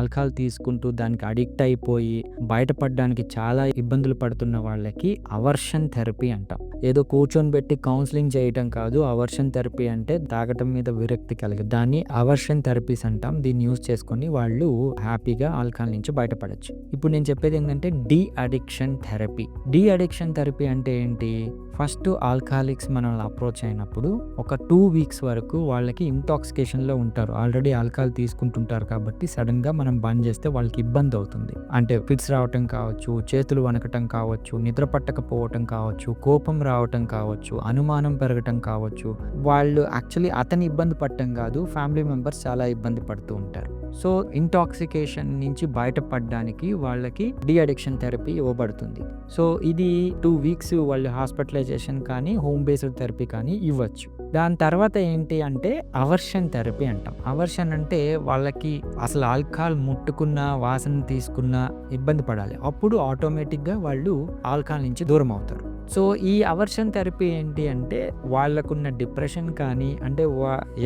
Alcohol తీసుకుంటూ దానికి addict అయిపోయి బయటపడడానికి చాలా ఇబ్బందులు పడుతున్న వాళ్ళకి అవర్షన్ థెరపీ అంటాం. ఏదో కూర్చొని పెట్టి కౌన్సిలింగ్ చేయటం కాదు. అవర్షన్ థెరపీ అంటే తాగటం మీద విరక్తి కలిగి దాన్ని అవర్షన్ థెరపీస్ అంటాం. దీన్ని యూజ్ చేసుకొని వాళ్ళు హ్యాపీగా ఆల్కహాల్ నుంచి బయటపడచ్చు. ఇప్పుడు నేను చెప్పేది ఏంటంటే de addiction therapy. De addiction therapy అంటే ఏంటి? ఫస్ట్ ఆల్కహాలిక్స్ మనల్ని అప్రోచ్ అయినప్పుడు ఒక 2 వీక్స్ వరకు వాళ్ళకి ఇంటాక్సికేషన్లో ఉంటారు. ఆల్రెడీ ఆల్కహాల్ తీసుకుంటుంటారు కాబట్టి సడన్గా మనం బంద్ చేస్తే వాళ్ళకి ఇబ్బంది అవుతుంది. అంటే ఫిట్స్ రావటం కావచ్చు, చేతులు వణకటం కావచ్చు, నిద్ర పట్టకపోవటం కావచ్చు, కోపం రావటం కావచ్చు, అనుమానం పెరగటం కావచ్చు. వాళ్ళు యాక్చువల్లీ అతని ఇబ్బంది పడటం కాదు, ఫ్యామిలీ మెంబర్స్ చాలా ఇబ్బంది పడుతూ ఉంటారు. సో ఇంటాక్సికేషన్ నుంచి బయటపడడానికి వాళ్ళకి డీ అడిక్షన్ థెరపీ ఇవ్వబడుతుంది. సో ఇది 2 వీక్స్ వాళ్ళు హాస్పిటలైజేషన్ కానీ హోమ్ బేస్డ్ థెరపీ కానీ ఇవ్వచ్చు. దాని తర్వాత ఏంటి అంటే అవర్షన్ థెరపీ అంటాం. అవర్షన్ అంటే వాళ్ళకి అసలు ఆల్కహాల్ ముట్టుకున్న, వాసన తీసుకున్న ఇబ్బంది పడాలి. అప్పుడు ఆటోమేటిక్గా వాళ్ళు ఆల్కహాల్ నుంచి దూరం అవుతారు. సో ఈ అవర్షన్ థెరపీ ఏంటి అంటే వాళ్ళకున్న డిప్రెషన్ కానీ అంటే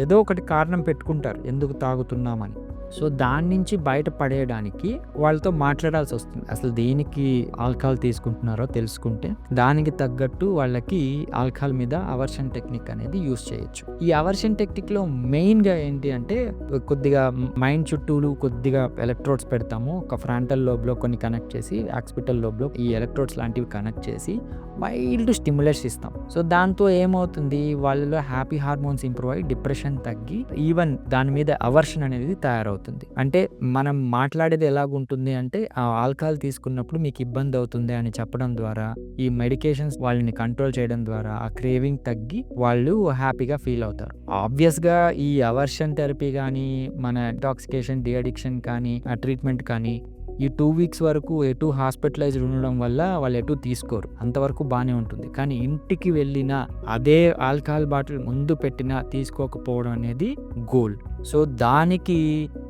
ఏదో ఒకటి కారణం పెట్టుకుంటారు ఎందుకు తాగుతున్నామని. సో దాని నుంచి బయటపడేయడానికి వాళ్ళతో మాట్లాడాల్సి వస్తుంది. అసలు దేనికి ఆల్కహాల్ తీసుకుంటున్నారో తెలుసుకుంటే దానికి తగ్గట్టు వాళ్ళకి ఆల్కహాల్ మీద అవర్షన్ టెక్నిక్ అనేది యూస్ చేయొచ్చు. ఈ అవర్షన్ టెక్నిక్లో మెయిన్గా ఏంటి అంటే కొద్దిగా మైండ్ చుట్టూలు కొద్దిగా ఎలక్ట్రోడ్స్ పెడతాము. ఒక ఫ్రంటల్ లోబ్లో కొన్ని కనెక్ట్ చేసి ఆక్సిపిటల్ లోబ్లో ఈ ఎలక్ట్రోడ్స్ లాంటివి కనెక్ట్ చేసి మైల్డ్ స్టిమ్యులేట్స్ ఇస్తాం. సో దాంతో ఏమవుతుంది, వాళ్ళలో హ్యాపీ హార్మోన్స్ ఇంప్రూవ్ అయ్యి డిప్రెషన్ తగ్గి ఈవెన్ దాని మీద అవర్షన్ అనేది తయారవుతుంది. అంటే మనం మాట్లాడేది ఎలాగుంటుంది అంటే ఆల్కహాల్ తీసుకున్నప్పుడు మీకు ఇబ్బంది అవుతుంది అని చెప్పడం ద్వారా, ఈ మెడికేషన్స్ వాళ్ళని కంట్రోల్ చేయడం ద్వారా ఆ క్రేవింగ్ తగ్గి వాళ్ళు హ్యాపీగా ఫీల్ అవుతారు. ఆబ్వియస్గా ఈ అవర్షన్ థెరపీ కానీ మన ఇంటాక్సికేషన్ డీ అడిక్షన్ కానీ ఆ ట్రీట్మెంట్ కానీ ఈ 2 వీక్స్ వరకు ఎటు హాస్పిటలైజ్డ్ ఉండడం వల్ల వాళ్ళు ఎటు తీసుకోరు, అంతవరకు బాగానే ఉంటుంది. కానీ ఇంటికి వెళ్ళినా అదే ఆల్కహాల్ బాటిల్ ముందు పెట్టినా తీసుకోకపోవడం అనేది గోల్. సో దానికి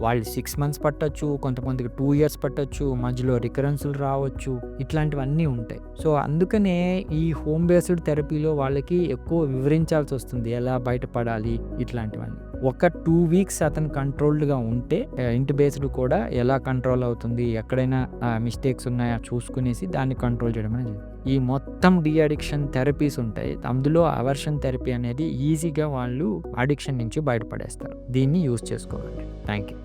వాళ్ళు 6 మంత్స్ పట్టచ్చు, కొంతమందికి 2 ఇయర్స్ పట్టచ్చు, మధ్యలో రికరెన్స్లు రావచ్చు, ఇట్లాంటివన్నీ ఉంటాయి. సో అందుకనే ఈ హోమ్ బేస్డ్ థెరపీలో వాళ్ళకి ఎక్కువ వివరించాల్సి వస్తుంది ఎలా బయటపడాలి ఇట్లాంటివన్నీ. ఒక 2 వీక్స్ అతను కంట్రోల్డ్గా ఉంటే ఇంటి బేస్డ్ కూడా ఎలా కంట్రోల్ అవుతుంది, ఎక్కడైనా మిస్టేక్స్ ఉన్నాయా చూసుకునేసి దాన్ని కంట్రోల్ చేయడం అనేది. ఈ మొత్తం డీ అడిక్షన్ థెరపీస్ ఉంటాయి. అందులో అవర్షన్ థెరపీ అనేది ఈజీగా వాళ్ళు అడిక్షన్ నుంచి బయటపడేస్తారు. దీన్ని యూజ్ చేసుకోవాలి. Thank you.